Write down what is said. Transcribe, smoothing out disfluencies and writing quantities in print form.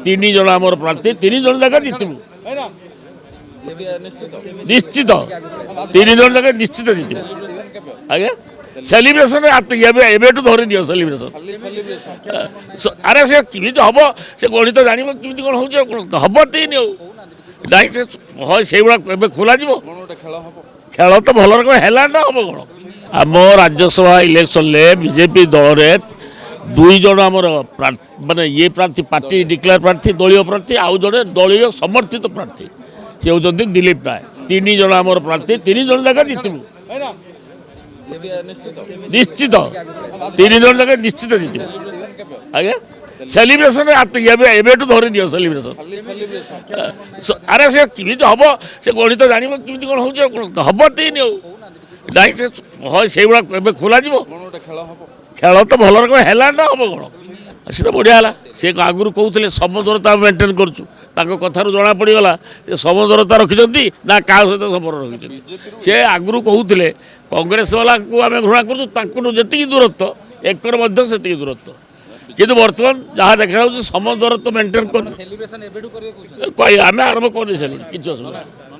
तीन जन आम प्रार्थी तीन जन जगह जितबू निश्चित तीन जन जगह निश्चित जितबू आज्ञा सेलिब्रेशन एवं धरी दियो सेलिब्रेशन अरे से किमी हम से गणित जान कि कौन हो हम तीन नाई से से खोल खेल तो भल रकम है ना हम कौन आम राज्यसभा इलेक्शन बीजेपी दल में दुई जन आमर माने ये प्रार्थी पार्टी डिक्लेयर प्रार्थी दलीय प्रार्थी आउ जड़े दलीय समर्थित प्रार्थी सी होती दिलीप राय तीन जन आमर प्रार्थी तीन जन जगह जितबू निश्चित तीन जन जगह निश्चित जितबू आज्ञा सेलिब्रेशन एवं धरी दियो सेलिब्रेशन अरे से किमी हम से गणित जान कि कौन हो हम तीन नाई से से खोल खेल तो भल रकम है ना हम कौन सी तो बढ़िया है सी आगुरी कहते समदूरता मेन्टेन करूँ कथार जना पड़गला समदूरता रखिंट ना क्या सहित संपर्क रखिंट सी आगुरी कहते कांग्रेस वाला को आम घृणा करूँ जी दूरत्व एकर से दूरत्व किंतु बर्तमान जहाँ देखा समदूरत्व मेन्टेन कर आम आरंभ कर कि असुविधा